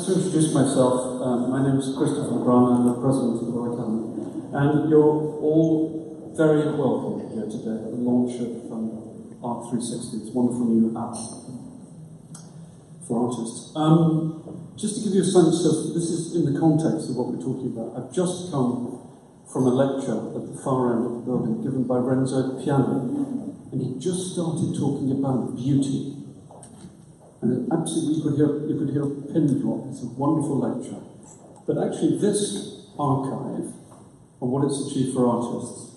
to introduce myself. My name is Christopher Brun. I'm the president of the Royal Academy. And you're all very welcome here today at the launch of Art360. It's a wonderful new app for artists. Just to give you a sense of, this is in the context of what we're talking about. I've just come from a lecture at the far end of the building given by Renzo Piano, and he just started talking about beauty. And absolutely, you could hear a pin drop. It's a wonderful lecture. But actually, this archive, and what it's achieved for artists,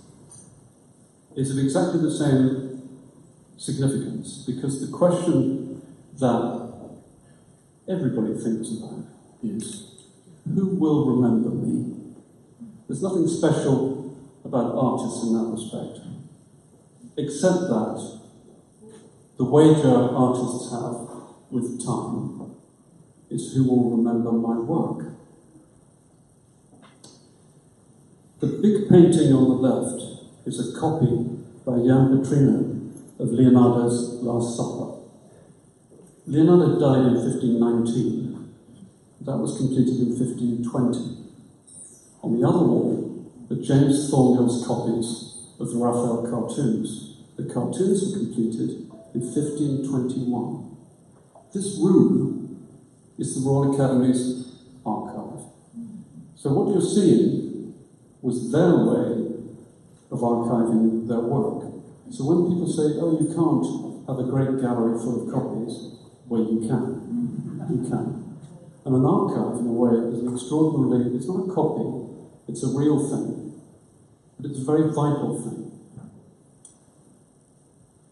is of exactly the same significance, because the question that everybody thinks about is, who will remember me? There's nothing special about artists in that respect, except that the wager artists have with time is who will remember my work. The big painting on the left is a copy by Jan Petrino of Leonardo's Last Supper. Leonardo died in 1519. That was completed in 1520. On the other wall are James Thornhill's copies of the Raphael cartoons. The cartoons were completed in 1521. This room is the Royal Academy's archive. So what you're seeing was their way of archiving their work. So when people say, oh, you can't have a great gallery full of copies, well, you can. You can. And an archive, in a way, is an extraordinarily, it's not a copy, it's a real thing. But it's a very vital thing.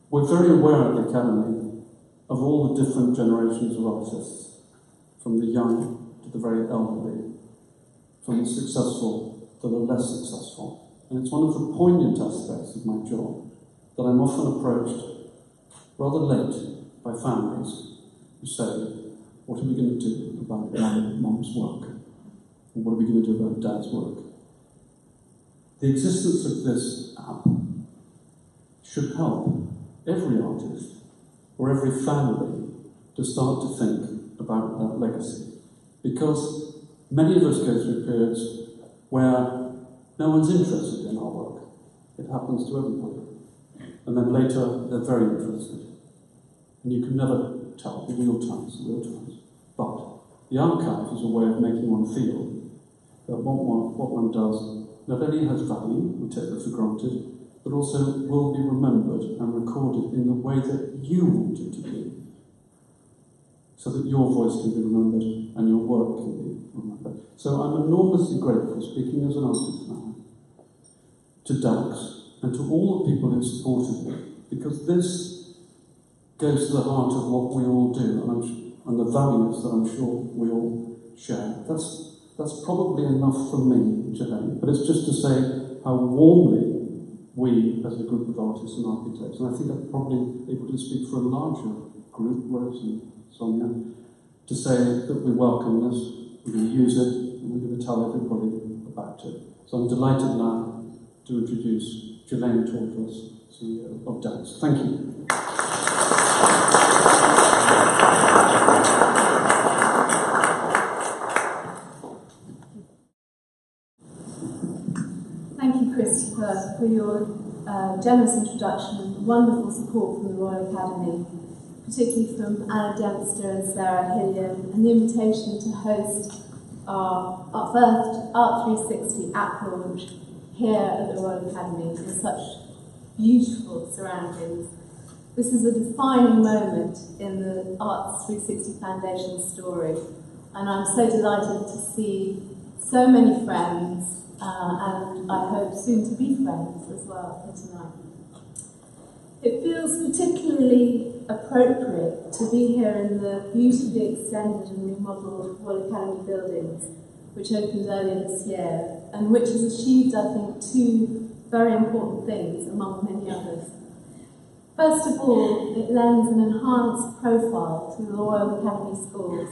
We're very aware at the Academy of all the different generations of artists, from the young to the very elderly, from the successful to the less successful. And it's one of the poignant aspects of my job that I'm often approached rather late by families who say, what are we going to do about Mum's work? Or what are we going to do about Dad's work? The existence of this app should help every artist or every family to start to think about that legacy. Because many of us go through periods where no one's interested in our work. It happens to everybody. And then later, they're very interested. And you can never tell the real times. But the archive is a way of making one feel that what one does not only has value, we take that for granted, but also will be remembered and recorded in the way that you want it to be, so that your voice can be remembered and your work can be remembered. So I'm enormously grateful, speaking as an artist now, to Dax and to all the people who supported me, because this goes to the heart of what we all do and the values that I'm sure we all share. That's probably enough for me today, but it's just to say how warmly we, as a group of artists and architects, and I think I'm probably able to speak for a larger group, Rose and Sonia, to say that we welcome this, we're going to use it, and we're going to tell everybody about it. So I'm delighted now to introduce Gilane Tawadros, CEO of Dax. Thank you. Thank you, Christopher, for your generous introduction and wonderful support from the Royal Academy, particularly from Anna Dempster and Sarah Hilliam, and the invitation to host our first Art360 app launch here at the Royal Academy in such beautiful surroundings. This is a defining moment in the Art360 Foundation story, and I'm so delighted to see so many friends and I hope soon to be friends as well here tonight. It feels particularly appropriate to be here in the beautifully extended and remodelled Royal Academy buildings, which opened earlier this year, and which has achieved, I think, two very important things among many others. First of all, it lends an enhanced profile to the Royal Academy schools,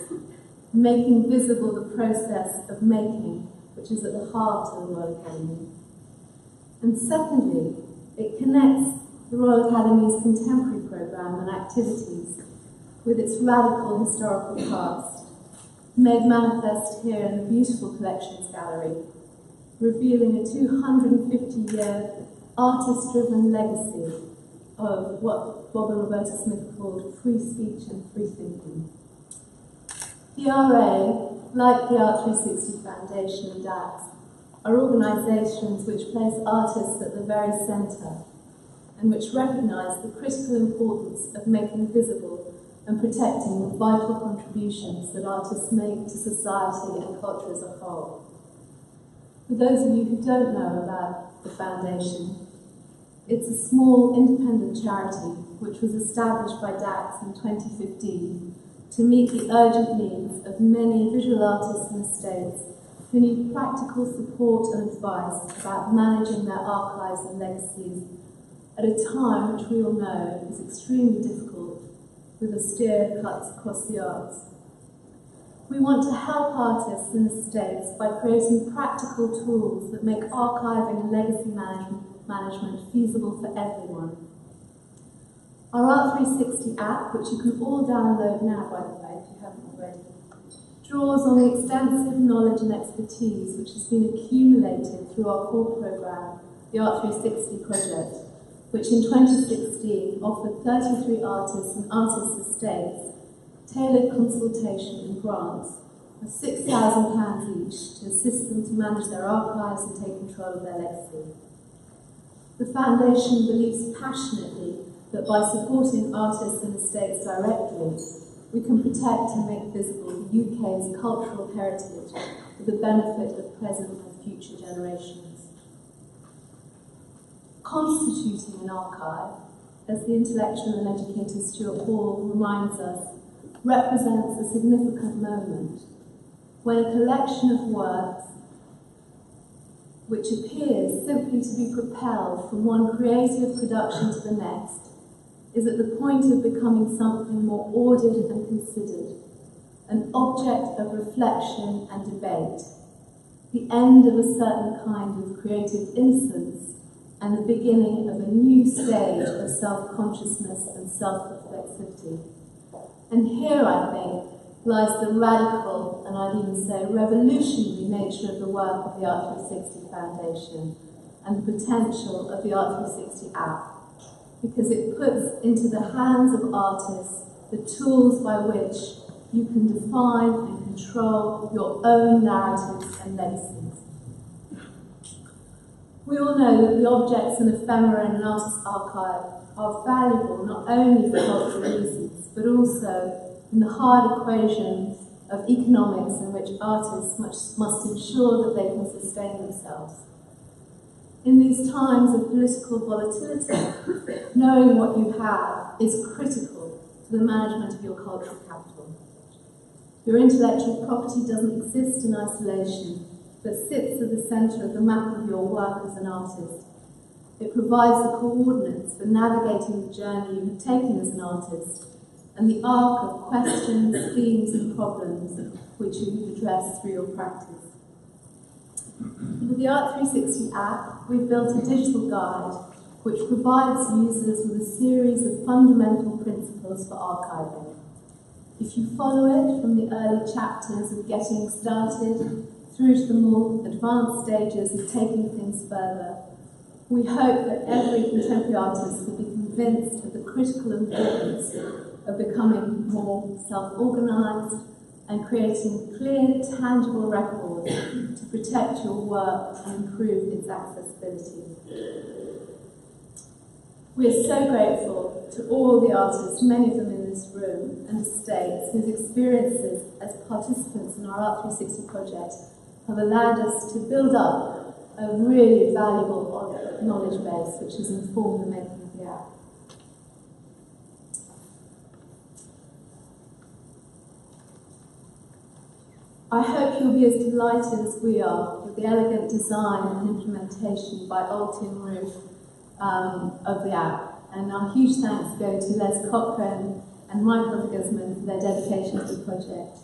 making visible the process of making, which is at the heart of the Royal Academy. And secondly, it connects the Royal Academy's contemporary programme and activities with its radical historical past. made manifest here in the beautiful Collections Gallery, revealing a 250-year artist-driven legacy of what Bob and Roberta Smith called free speech and free thinking. The RA, like the Art360 Foundation and DAX, are organisations which place artists at the very centre and which recognise the critical importance of making visible and protecting the vital contributions that artists make to society and culture as a whole. For those of you who don't know about the Foundation, it's a small independent charity which was established by DAX in 2015 to meet the urgent needs of many visual artists and estates who need practical support and advice about managing their archives and legacies at a time which we all know is extremely difficult with austere cuts across the arts. We want to help artists and estates by creating practical tools that make archiving and legacy management feasible for everyone. Our Art360 app, which you can all download now, by the way, if you haven't already, draws on the extensive knowledge and expertise which has been accumulated through our core programme, the Art360 project, which in 2016 offered 33 artists and artists' estates tailored consultation and grants of £6,000 each to assist them to manage their archives and take control of their legacy. The Foundation believes passionately that by supporting artists and estates directly, we can protect and make visible the UK's cultural heritage for the benefit of present and future generations. Constituting an archive, as the intellectual and educator Stuart Hall reminds us, represents a significant moment when a collection of works which appears simply to be propelled from one creative production to the next is at the point of becoming something more ordered and considered, an object of reflection and debate, the end of a certain kind of creative innocence and the beginning of a new stage of self-consciousness and self-reflexivity. And here, I think, lies the radical, and I'd even say revolutionary nature of the work of the Art360 Foundation and the potential of the Art360 app, because it puts into the hands of artists the tools by which you can define and control your own narratives and legacies. We all know that the objects and ephemera in an artist's archive are valuable not only for cultural reasons, but also in the hard equations of economics in which artists must ensure that they can sustain themselves. In these times of political volatility, knowing what you have is critical to the management of your cultural capital. Your intellectual property doesn't exist in isolation, but sits at the centre of the map of your work as an artist. It provides the coordinates for navigating the journey you have taken as an artist and the arc of questions, themes and problems which you address through your practice. With the Art360 app, we've built a digital guide which provides users with a series of fundamental principles for archiving. If you follow it from the early chapters of getting started through to the more advanced stages of taking things further, we hope that every contemporary artist will be convinced of the critical importance of becoming more self-organised and creating clear, tangible records to protect your work and improve its accessibility. We are so grateful to all the artists, many of them in this room, and estates whose experiences as participants in our Art360 project have allowed us to build up a really valuable knowledge base which has informed the making of the app. I hope you'll be as delighted as we are with the elegant design and implementation by Altin Roof of the app. And our huge thanks go to Les Cochrane and Michael Gisman for their dedication to the project.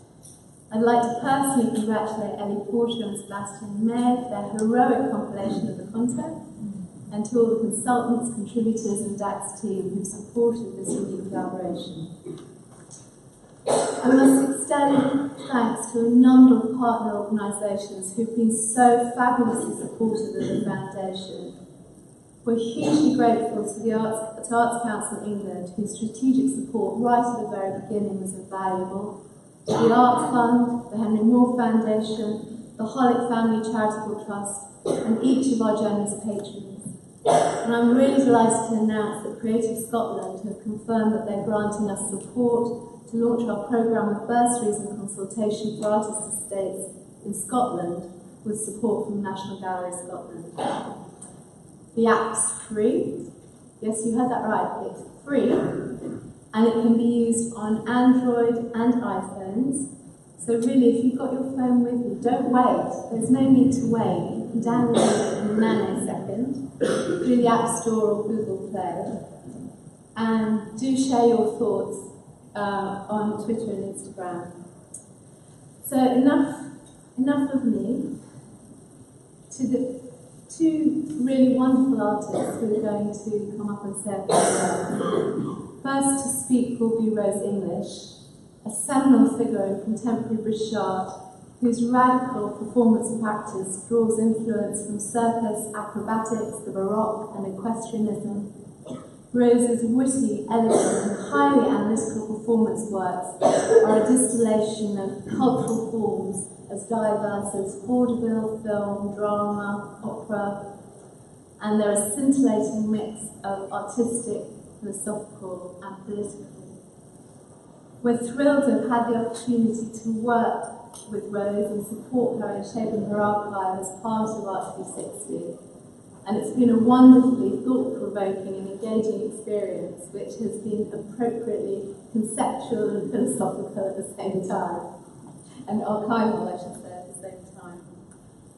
I'd like to personally congratulate Ellie Porter and Sebastian May for their heroic compilation of the content, and to all the consultants, contributors and DAX team who supported this unique collaboration. I must extend thanks to a number of partner organisations who've been so fabulously supportive of the Foundation. We're hugely grateful to the Arts Council England, whose strategic support right at the very beginning was invaluable, to the Art Fund, the Henry Moore Foundation, the Hollick Family Charitable Trust, and each of our generous patrons. And I'm really delighted to announce that Creative Scotland have confirmed that they're granting us support to launch our programme of bursaries and consultation for artist estates in Scotland with support from National Gallery Scotland. The app's free. Yes, you heard that right. It's free, and it can be used on Android and iPhones. So really, if you've got your phone with you, don't wait. There's no need to wait. You can download it in a nanosecond through the App Store or Google Play. And do share your thoughts on Twitter and Instagram. So enough of me. To the two really wonderful artists who are going to come up and say a few words. First to speak will be Rose English, a seminal figure in contemporary British art whose radical performance practice draws influence from circus, acrobatics, the Baroque and equestrianism. Rose's witty, elegant and highly analytical performance works are a distillation of cultural forms as diverse as vaudeville, film, drama, opera, and they're a scintillating mix of artistic, philosophical and political. We're thrilled to have had the opportunity to work with Rose and support her in shaping her archive as part of Art360. And it's been a wonderfully thought-provoking and engaging experience, which has been appropriately conceptual and philosophical at the same time. And archival, I should say, at the same time.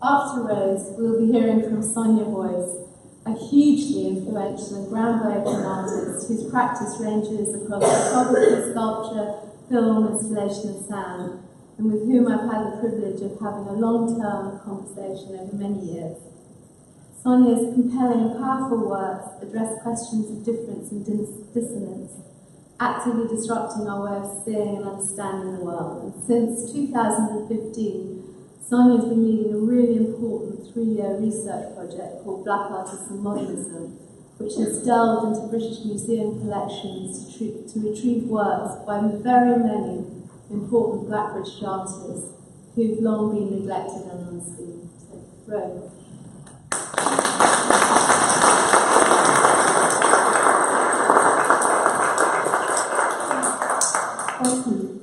After Rose, we'll be hearing from Sonia Boyce, a hugely influential and groundbreaking artist whose practice ranges across photography, sculpture, film, installation and sound, and with whom I've had the privilege of having a long-term conversation over many years. Sonia's compelling and powerful works address questions of difference and dissonance, actively disrupting our way of seeing and understanding the world. And since 2015, Sonia's been leading a really important 3-year research project called Black Artists and Modernism, which has delved into British museum collections to retrieve works by very many important Black British artists who've long been neglected and unseen. So, Rose. Thank you.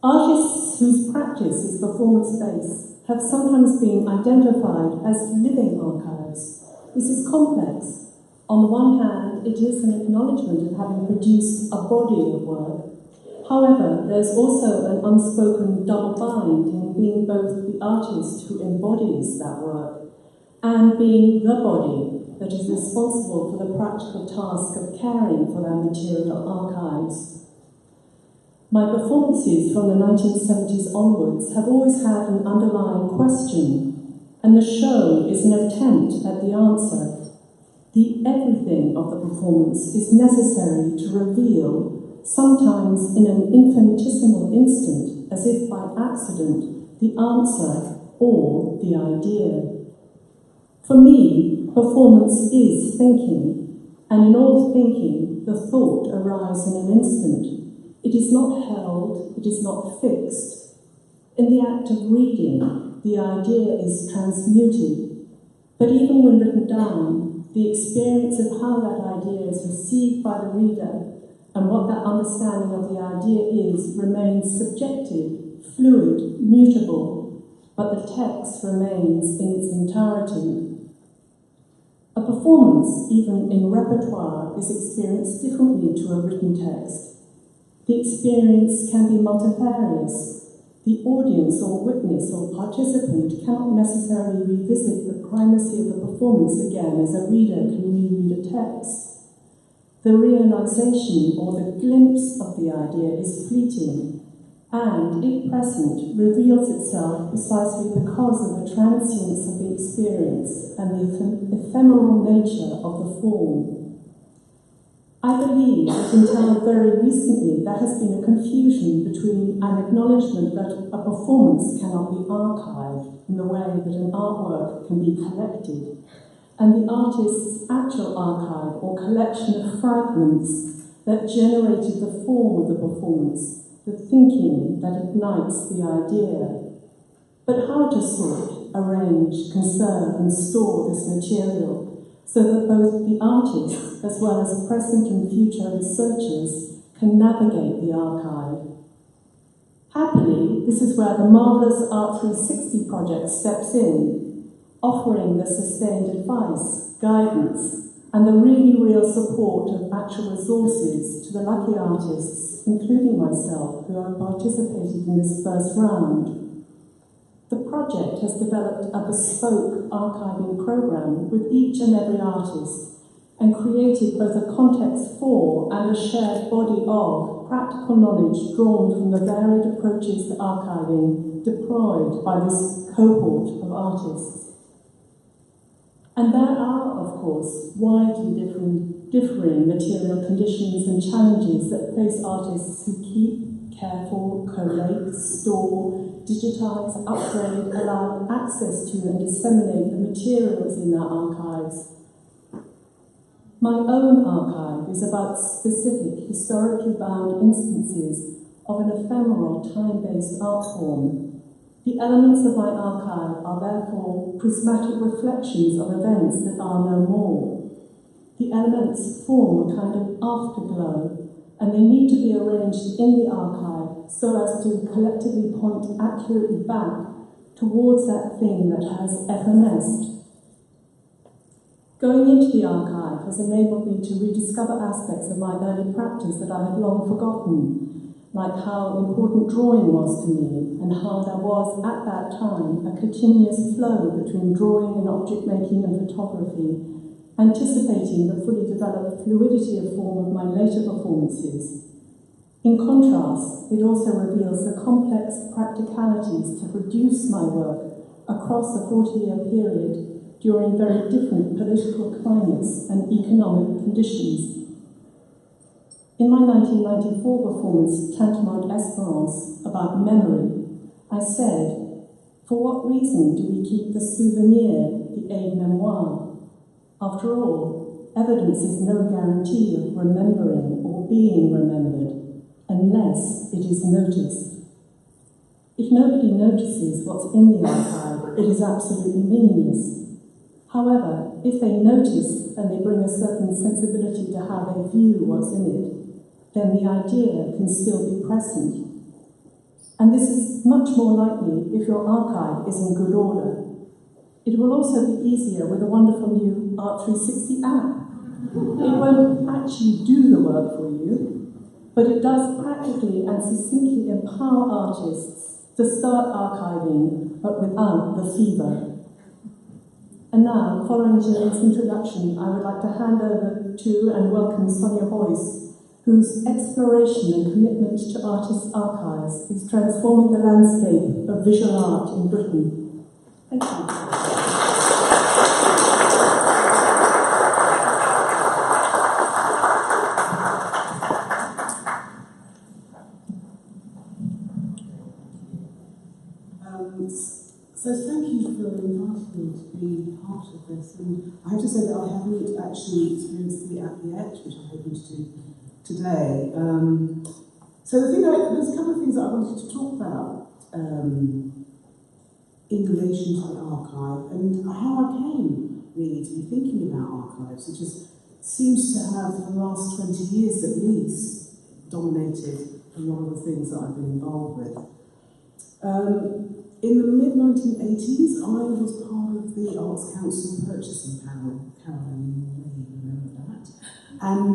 Artists whose practice is performance-based have sometimes been identified as living archives. This is complex. On the one hand, it is an acknowledgement of having produced a body of work. However, there's also an unspoken double bind in being both the artist who embodies that work and being the body that is responsible for the practical task of caring for that material archives. My performances from the 1970s onwards have always had an underlying question, and the show is an attempt at the answer. The everything of the performance is necessary to reveal, sometimes in an infinitesimal instant, as if by accident, the answer or the idea. For me, performance is thinking, and in all thinking, the thought arises in an instant. It is not held, it is not fixed. In the act of reading, the idea is transmuted. But even when written down, the experience of how that idea is received by the reader and what that understanding of the idea is remains subjective, fluid, mutable, but the text remains in its entirety. A performance, even in repertoire, is experienced differently to a written text. The experience can be multifarious. The audience or witness or participant cannot necessarily revisit the primacy of the performance again as a reader can reread a text. The realization or the glimpse of the idea is fleeting and, if present, reveals itself precisely because of the transience of the experience and the ephemeral nature of the form. I believe that until very recently there has been a confusion between an acknowledgement that a performance cannot be archived in the way that an artwork can be collected, and the artist's actual archive or collection of fragments that generated the form of the performance, the thinking that ignites the idea. But how to sort, arrange, conserve and store this material so that both the artists as well as present and future researchers can navigate the archive. Happily, this is where the marvellous Art360 project steps in, offering the sustained advice, guidance, and the really real support of actual resources to the lucky artists, including myself, who have participated in this first round. The project has developed a bespoke archiving program with each and every artist and created both a context for and a shared body of practical knowledge drawn from the varied approaches to archiving deployed by this cohort of artists. And there are, of course, widely differing material conditions and challenges that face artists who keep, care for, collate, store, digitise, upgrade, allow access to and disseminate the materials in their archives. My own archive is about specific, historically bound instances of an ephemeral, time-based art form. The elements of my archive are therefore prismatic reflections of events that are no more. The elements form a kind of afterglow, and they need to be arranged in the archive so as to collectively point accurately back towards that thing that has effervesced. Going into the archive has enabled me to rediscover aspects of my early practice that I had long forgotten, like how important drawing was to me and how there was at that time a continuous flow between drawing and object making and photography, anticipating the fully developed fluidity of form of my later performances. In contrast, it also reveals the complex practicalities to produce my work across a 40-year period during very different political climates and economic conditions. In my 1994 performance, Tantamount Espérance, about memory, I said, for what reason do we keep the souvenir, the aide-memoire? After all, evidence is no guarantee of remembering or being remembered, unless it is noticed. If nobody notices what's in the archive, it is absolutely meaningless. However, if they notice and they bring a certain sensibility to how they view what's in it, then the idea can still be present. And this is much more likely if your archive is in good order. It will also be easier with a wonderful new Art360 app. It won't actually do the work for you, but it does practically and succinctly empower artists to start archiving, but without the fever. And now, following Gilane's introduction, I would like to hand over to and welcome Sonia Boyce, whose exploration and commitment to artists' archives is transforming the landscape of visual art in Britain. Thank you. So thank you for inviting me to be part of this, and I have to say that I haven't actually experienced the app yet, which I'm hoping to do today. So there's a couple of things that I wanted to talk about in relation to the archive and how I came really to be thinking about archives, which seems to have for the last 20 years at least dominated a lot of the things that I've been involved with. In the mid-1980s, I was part of the Arts Council purchasing panel. Caroline, you may remember that. And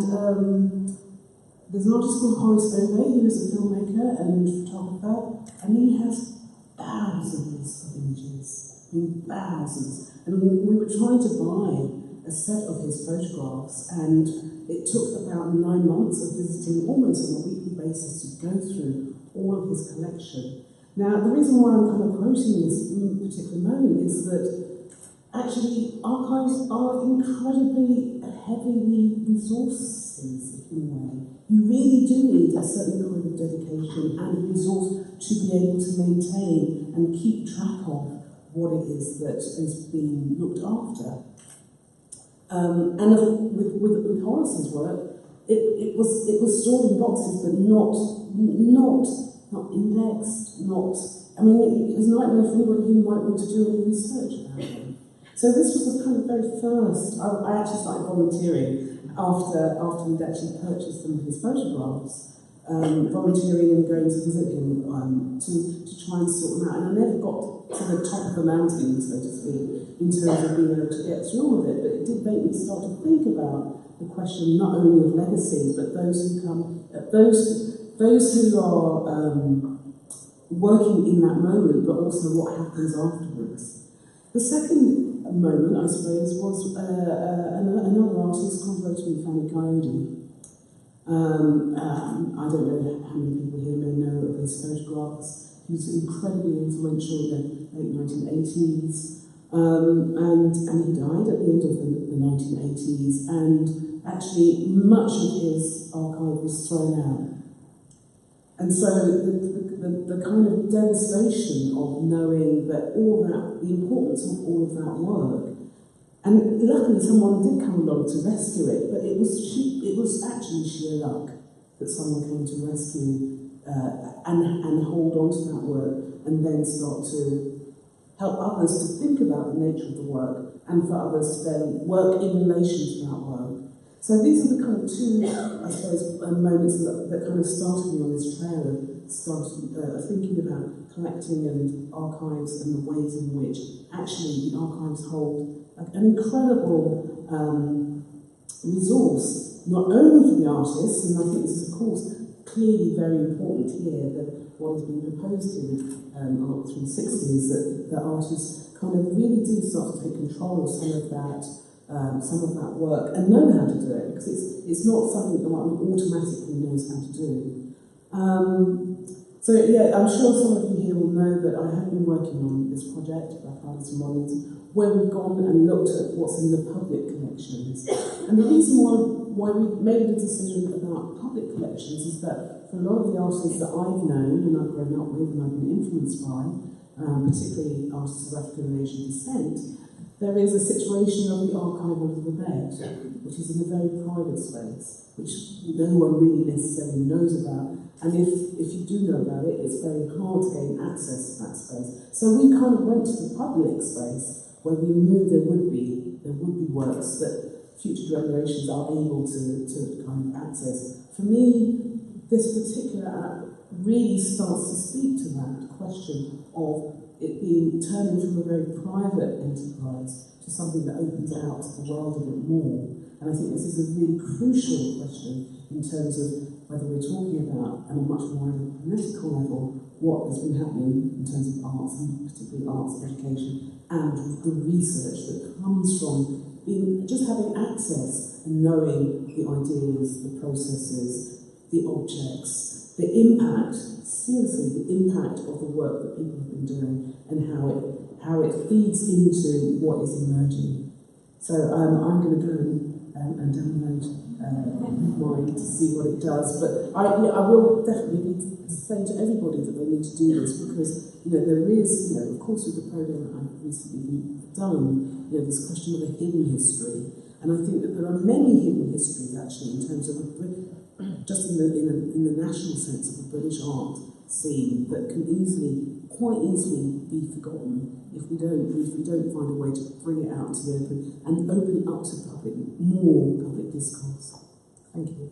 there's an artist called Boyce, who is a filmmaker and photographer, and he has thousands of images. I mean, thousands. And we were trying to buy a set of his photographs, and it took about 9 months of visiting almost on a weekly basis to go through all of his collection. Now, the reason why I'm kind of quoting this particular moment is that actually archives are incredibly heavily resources in a way. You really do need a certain kind of dedication and resource to be able to maintain and keep track of what it is that is being looked after. And with Horace's work, it was stored in boxes, but not indexed, not. I mean, it was a nightmare for anybody who might want to do any research about them. So this was the kind of very first. I actually started volunteering after we'd actually purchased some of his photographs, volunteering and going to visit him to try and sort them out. And I never got to the top of the mountain, so to speak, in terms of being able to get through with it. But it did make me start to think about the question not only of legacy, but those who come, those who are working in that moment, but also what happens afterwards. The second moment, I suppose, was another artist, conservator Fanny Coyote. I don't know how many people here may know of his photographs. He was incredibly influential in the late 1980s, and he died at the end of the 1980s, and actually much of his archive was thrown out. And so the kind of devastation of knowing that all that, the importance of all of that work, and luckily someone did come along to rescue it, but it was actually sheer luck that someone came to rescue and hold on to that work and then start to help others to think about the nature of the work and for others to then work in relation to that work. So these are the kind of two, I suppose, moments that kind of started me on this trail of thinking about collecting and archives and the ways in which actually the archives hold an incredible resource, not only for the artists, and I think this is, of course, clearly very important here, that what has been proposed in Art360 is that artists kind of really do start to take control of some of that work and know how to do it, because it's not something that one automatically knows how to do. So yeah, I'm sure some of you here will know that I have been working on this project, Black Artists and Models, where we've gone and looked at what's in the public collections. And the reason why we made the decision about public collections is that for a lot of the artists that I've known and I've grown up with and I've been influenced by, particularly artists of African and Asian descent, there is a situation of the archive under the bed, which is in a very private space, which no one really necessarily knows about. And if you do know about it, it's very hard to gain access to that space. So we kind of went to the public space where we knew there would be works that future generations are able to kind of access. For me, this particular app really starts to speak to that question of it being turning from a very private enterprise to something that opens out to the world a bit more. And I think this is a really crucial question in terms of whether we're talking about, on a much more political level, what has been happening in terms of arts, and particularly arts education, and the research that comes from just having access and knowing the ideas, the processes, the objects, the impact, seriously, the impact of the work that people have been doing and how it feeds into what is emerging. So I'm going to go and download mine to see what it does. But I will definitely be saying to everybody that they need to do this, because there is, of course, with the program that I've recently done, this question of a hidden history. And I think that there are many hidden histories actually in terms of just in the national sense of the British art scene that can quite easily be forgotten if we don't find a way to bring it out to the open and open it up to more public discourse. Thank you.